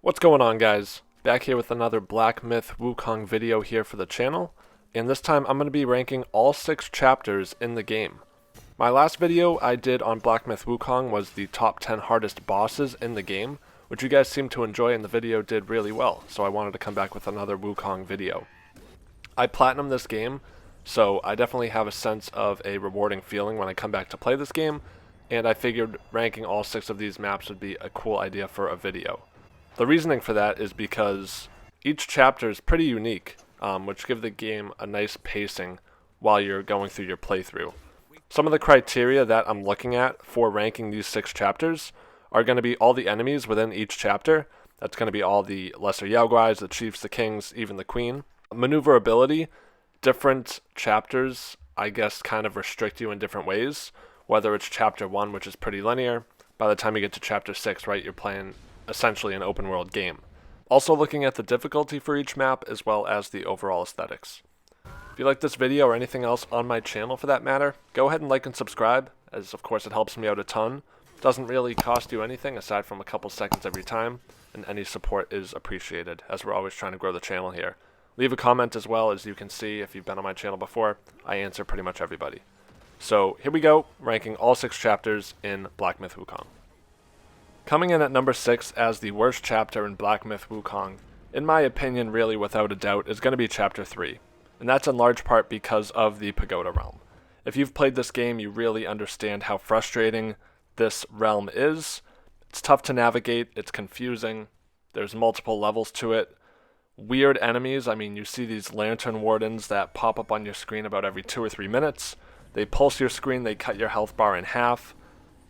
What's going on, guys? Back here with another Black Myth Wukong video here for the channel, and this time I'm going to be ranking all 6 chapters in the game. My last video I did on Black Myth Wukong was the top 10 hardest bosses in the game, which you guys seemed to enjoy and the video did really well, so I wanted to come back with another Wukong video. I platinumed this game, so I definitely have a sense of a rewarding feeling when I come back to play this game, and I figured ranking all 6 of these maps would be a cool idea for a video. The reasoning for that is because each chapter is pretty unique, which give the game a nice pacing while you're going through your playthrough. Some of the criteria that I'm looking at for ranking these 6 chapters are going to be all the enemies within each chapter. That's going to be all the lesser Yao Guais, the chiefs, the kings, even the queen. Maneuverability, different chapters, I guess, kind of restrict you in different ways. Whether it's chapter 1, which is pretty linear, by the time you get to chapter 6, right, you're playing essentially an open world game. Also looking at the difficulty for each map as well as the overall aesthetics. If you like this video or anything else on my channel for that matter, go ahead and like and subscribe, as of course it helps me out a ton. Doesn't really cost you anything aside from a couple seconds every time, and any support is appreciated, as we're always trying to grow the channel here. Leave a comment as well. As you can see, if you've been on my channel before, I answer pretty much everybody. So here we go, ranking all 6 chapters in Black Myth Wukong. Coming in at number 6 as the worst chapter in Black Myth Wukong, in my opinion really without a doubt, is going to be chapter 3. And that's in large part because of the Pagoda Realm. If you've played this game, you really understand how frustrating this realm is. It's tough to navigate, it's confusing, there's multiple levels to it. Weird enemies, I mean, you see these lantern wardens that pop up on your screen about every 2 or 3 minutes. They pulse your screen, they cut your health bar in half.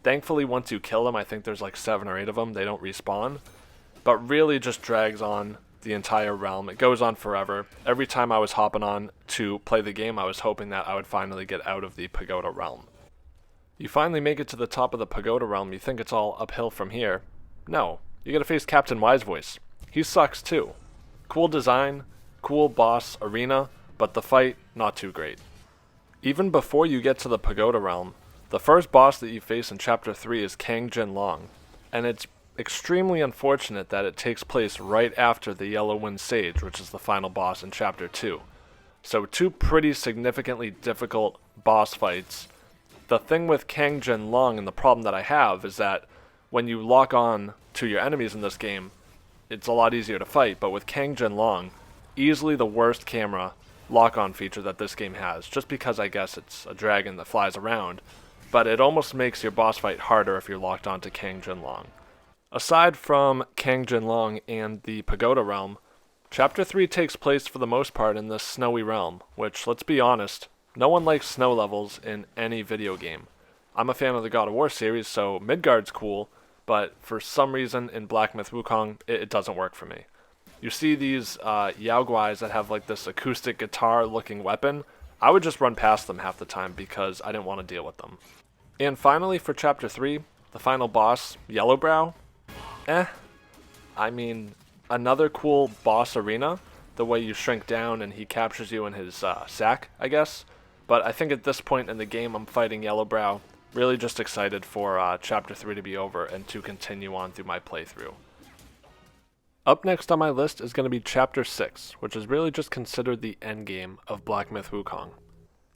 Thankfully, once you kill them, I think there's like 7 or 8 of them, they don't respawn. But really just drags on the entire realm. It goes on forever. Every time I was hopping on to play the game, I was hoping that I would finally get out of the Pagoda Realm. You finally make it to the top of the Pagoda Realm, you think it's all uphill from here. No, you gotta face Captain Wisevoice. He sucks too. Cool design, cool boss arena, but the fight, not too great. Even before you get to the Pagoda Realm, the first boss that you face in Chapter 3 is Kang Jinlong, and it's extremely unfortunate that it takes place right after the Yellow Wind Sage, which is the final boss in Chapter 2. So 2 pretty significantly difficult boss fights. The thing with Kang Jinlong and the problem that I have is that when you lock on to your enemies in this game, it's a lot easier to fight, but with Kang Jinlong, easily the worst camera lock-on feature that this game has, just because I guess it's a dragon that flies around. But it almost makes your boss fight harder if you're locked onto Kang Jinlong. Aside from Kang Jinlong and the Pagoda Realm, Chapter 3 takes place for the most part in the snowy realm, which, let's be honest, no one likes snow levels in any video game. I'm a fan of the God of War series, so Midgard's cool, but for some reason in Black Myth Wukong, it doesn't work for me. You see these Yao Guais that have like this acoustic guitar looking weapon. I would just run past them half the time because I didn't want to deal with them. And finally, for Chapter 3, the final boss, Yellowbrow. I mean, another cool boss arena, the way you shrink down and he captures you in his sack, I guess. But I think at this point in the game, I'm fighting Yellowbrow. Really just excited for Chapter 3 to be over and to continue on through my playthrough. Up next on my list is going to be Chapter 6, which is really just considered the endgame of Black Myth Wukong.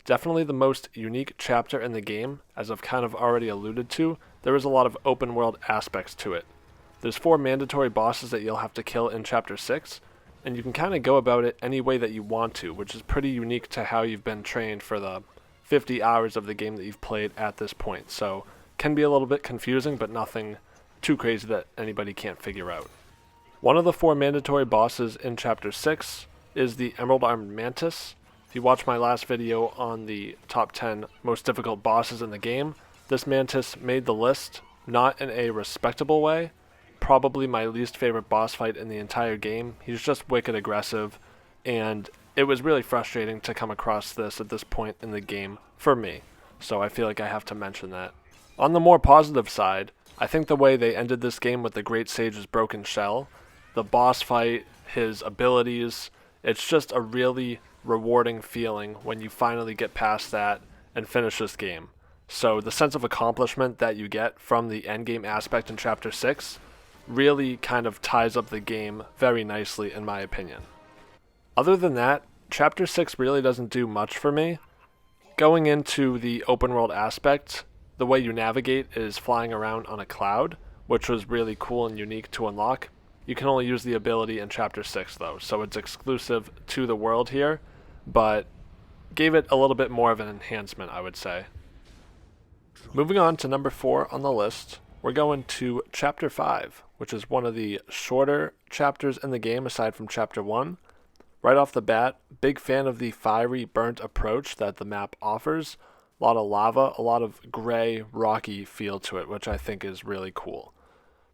Definitely the most unique chapter in the game, as I've kind of already alluded to. There is a lot of open world aspects to it. There's 4 mandatory bosses that you'll have to kill in Chapter 6, and you can kind of go about it any way that you want to, which is pretty unique to how you've been trained for the 50 hours of the game that you've played at this point. So, can be a little bit confusing, but nothing too crazy that anybody can't figure out. One of the 4 mandatory bosses in Chapter 6 is the Emerald Armed Mantis. If you watched my last video on the top 10 most difficult bosses in the game, this mantis made the list, not in a respectable way. Probably my least favorite boss fight in the entire game. He's just wicked aggressive, and it was really frustrating to come across this at this point in the game for me. So I feel like I have to mention that. On the more positive side, I think the way they ended this game with the Great Sage's broken shell, the boss fight, his abilities, it's just a really rewarding feeling when you finally get past that and finish this game. So the sense of accomplishment that you get from the endgame aspect in Chapter 6 really kind of ties up the game very nicely in my opinion. Other than that, Chapter 6 really doesn't do much for me. Going into the open world aspect, the way you navigate is flying around on a cloud, which was really cool and unique to unlock. You can only use the ability in Chapter 6 though, so it's exclusive to the world here, but gave it a little bit more of an enhancement, I would say. Moving on to number 4 on the list, we're going to Chapter 5, which is one of the shorter chapters in the game aside from Chapter 1. Right off the bat, big fan of the fiery, burnt approach that the map offers. A lot of lava, a lot of gray, rocky feel to it, which I think is really cool.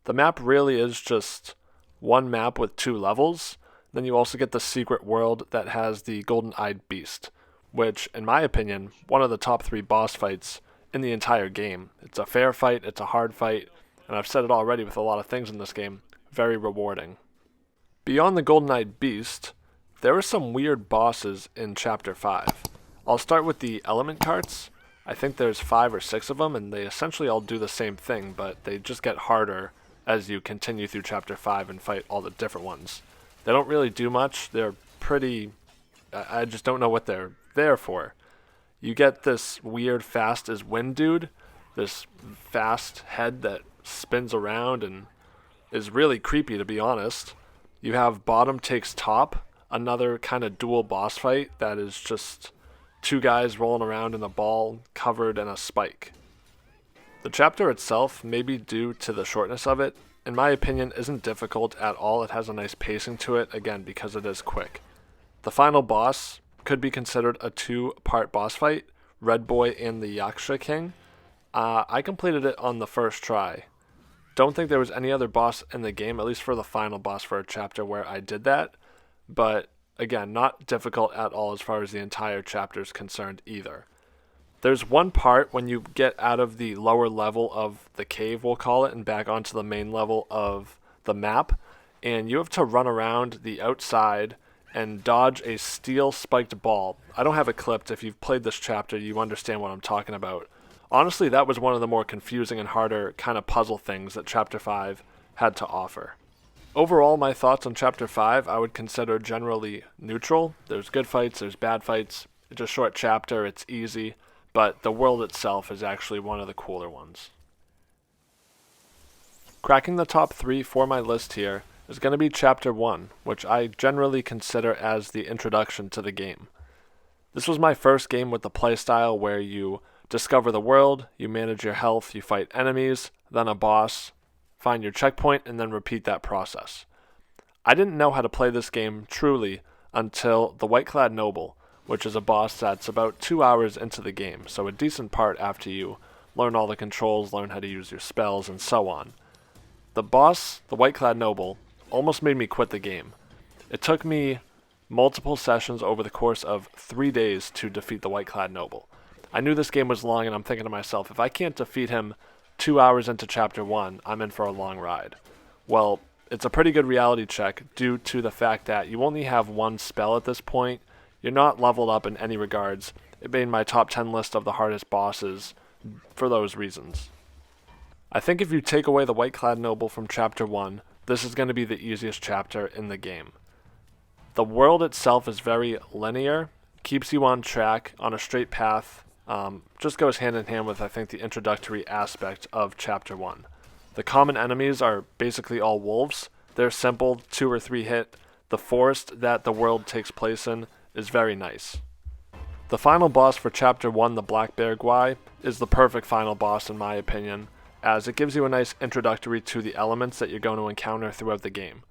The map really is just one map with 2 levels. Then you also get the secret world that has the golden-eyed beast, which, in my opinion, one of the top 3 boss fights in the entire game. It's a fair fight, it's a hard fight, and I've said it already with a lot of things in this game, very rewarding. Beyond the golden-eyed beast, there are some weird bosses in Chapter 5. I'll start with the element carts. I think there's 5 or 6 of them, and they essentially all do the same thing, but they just get harder as you continue through Chapter 5 and fight all the different ones. They don't really do much. They're pretty... I just don't know what they're there for. You get this weird fast as wind dude, this fast head that spins around and is really creepy, to be honest. You have bottom takes top, another kind of dual boss fight that is just 2 guys rolling around in a ball covered in a spike. The chapter itself, maybe due to the shortness of it, in my opinion isn't difficult at all. It has a nice pacing to it, again because it is quick. The final boss could be considered a 2-part boss fight, Red Boy and the Yaksha King. I completed it on the first try. Don't think there was any other boss in the game, at least for the final boss for a chapter where I did that, but again, not difficult at all as far as the entire chapter is concerned either. There's one part when you get out of the lower level of the cave, we'll call it, and back onto the main level of the map, and you have to run around the outside and dodge a steel spiked ball. I don't have it clipped. If you've played this chapter, you understand what I'm talking about. Honestly, that was one of the more confusing and harder kind of puzzle things that Chapter 5 had to offer. Overall, my thoughts on Chapter 5 I would consider generally neutral. There's good fights, there's bad fights. It's a short chapter, it's easy, but the world itself is actually one of the cooler ones. Cracking the top 3 for my list here is going to be Chapter 1, which I generally consider as the introduction to the game. This was my first game with the playstyle where you discover the world, you manage your health, you fight enemies, then a boss, find your checkpoint, and then repeat that process. I didn't know how to play this game truly until the White-Clad Noble, which is a boss that's about 2 hours into the game, so a decent part after you learn all the controls, learn how to use your spells, and so on. The boss, the White-Clad Noble, almost made me quit the game. It took me multiple sessions over the course of 3 days to defeat the White-Clad Noble. I knew this game was long, and I'm thinking to myself, if I can't defeat him 2 hours into Chapter 1, I'm in for a long ride. Well, it's a pretty good reality check due to the fact that you only have one spell at this point. You're not leveled up in any regards. It made my top 10 list of the hardest bosses for those reasons. I think if you take away the White-Clad Noble from Chapter 1, this is going to be the easiest chapter in the game. The world itself is very linear, keeps you on track, on a straight path, just goes hand in hand with, I think, the introductory aspect of Chapter 1. The common enemies are basically all wolves. They're simple, 2 or 3 hit. The forest that the world takes place in is very nice. The final boss for Chapter 1, the Black Bear Gwai, is the perfect final boss in my opinion, as it gives you a nice introductory to the elements that you're going to encounter throughout the game.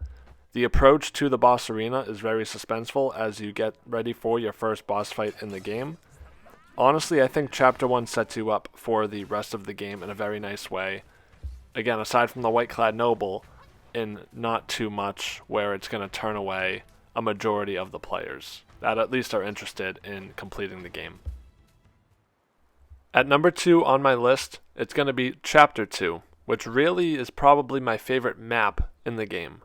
The approach to the boss arena is very suspenseful as you get ready for your first boss fight in the game. Honestly, I think Chapter 1 sets you up for the rest of the game in a very nice way. Again, aside from the White-Clad Noble, in not too much where it's going to turn away a majority of the players that at least are interested in completing the game. At number 2 on my list, it's going to be Chapter 2, which really is probably my favorite map in the game.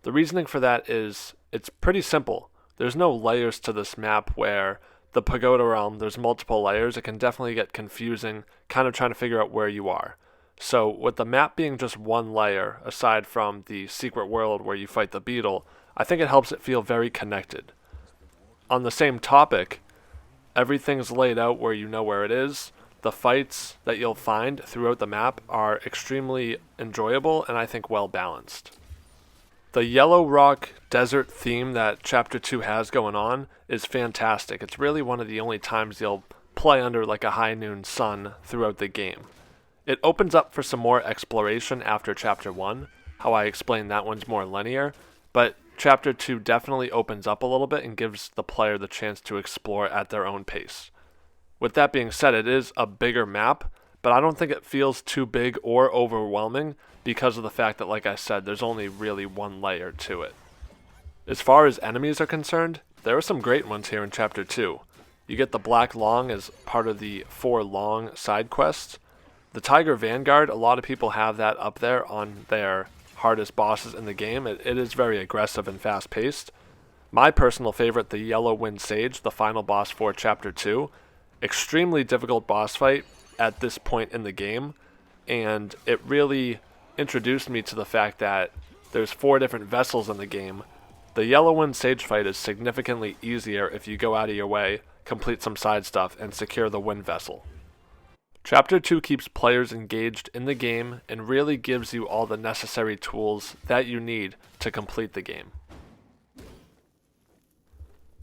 The reasoning for that is it's pretty simple. There's no layers to this map where the Pagoda Realm, there's multiple layers. It can definitely get confusing, kind of trying to figure out where you are. So with the map being just one layer, aside from the secret world where you fight the beetle, I think it helps it feel very connected. On the same topic, everything's laid out where you know where it is. The fights that you'll find throughout the map are extremely enjoyable and I think well balanced. The Yellow Rock desert theme that Chapter 2 has going on is fantastic. It's really one of the only times you'll play under like a high noon sun throughout the game. It opens up for some more exploration after Chapter 1. How I explained that one's more linear, but Chapter 2 definitely opens up a little bit and gives the player the chance to explore at their own pace. With that being said, it is a bigger map, but I don't think it feels too big or overwhelming because of the fact that, like I said, there's only really one layer to it. As far as enemies are concerned, there are some great ones here in Chapter 2. You get the Black Long as part of the 4 Long side quests. The Tiger Vanguard, a lot of people have that up there on their hardest bosses in the game. It is very aggressive and fast-paced. My personal favorite, the Yellow Wind Sage, the final boss for Chapter 2. Extremely difficult boss fight at this point in the game, and it really introduced me to the fact that there's 4 different vessels in the game. The Yellow Wind Sage fight is significantly easier if you go out of your way, complete some side stuff, and secure the wind vessel. Chapter 2 keeps players engaged in the game and really gives you all the necessary tools that you need to complete the game.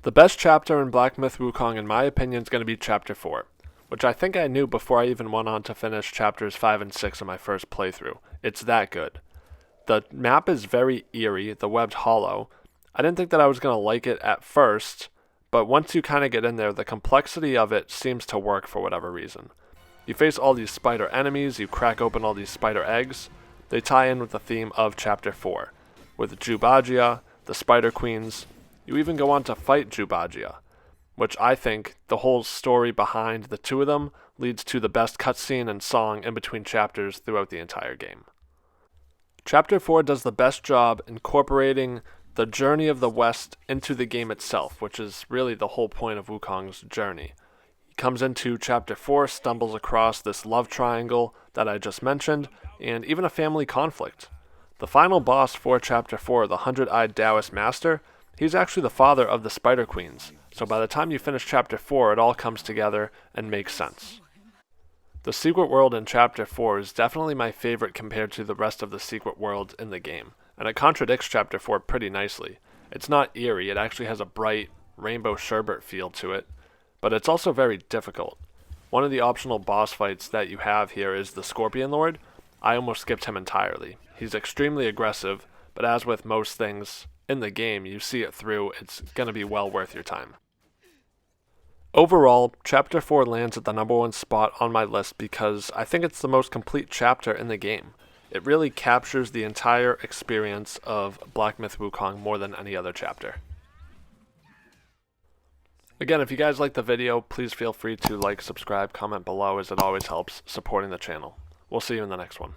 The best chapter in Black Myth Wukong in my opinion is going to be Chapter 4, which I think I knew before I even went on to finish Chapters 5 and 6 in my first playthrough. It's that good. The map is very eerie, the webbed hollow. I didn't think that I was going to like it at first, but once you kind of get in there, the complexity of it seems to work for whatever reason. You face all these spider enemies, you crack open all these spider eggs. They tie in with the theme of Chapter 4, with Jubagia, the Spider Queens. You even go on to fight Jubagia, which I think the whole story behind the 2 of them leads to the best cutscene and song in between chapters throughout the entire game. Chapter 4 does the best job incorporating the journey of the West into the game itself, which is really the whole point of Wukong's journey. He comes into Chapter 4, stumbles across this love triangle that I just mentioned, and even a family conflict. The final boss for Chapter 4, the 100-Eyed Taoist Master, he's actually the father of the Spider Queens, so by the time you finish Chapter 4, it all comes together and makes sense. The secret world in Chapter 4 is definitely my favorite compared to the rest of the secret worlds in the game, and it contradicts Chapter 4 pretty nicely. It's not eerie, it actually has a bright rainbow sherbet feel to it, but it's also very difficult. One of the optional boss fights that you have here is the Scorpion Lord. I almost skipped him entirely. He's extremely aggressive, but as with most things in the game, you see it through, it's going to be well worth your time. Overall, Chapter 4 lands at the #1 spot on my list because I think it's the most complete chapter in the game. It really captures the entire experience of Black Myth Wukong more than any other chapter. Again, if you guys like the video, please feel free to like, subscribe, comment below as it always helps supporting the channel. We'll see you in the next one.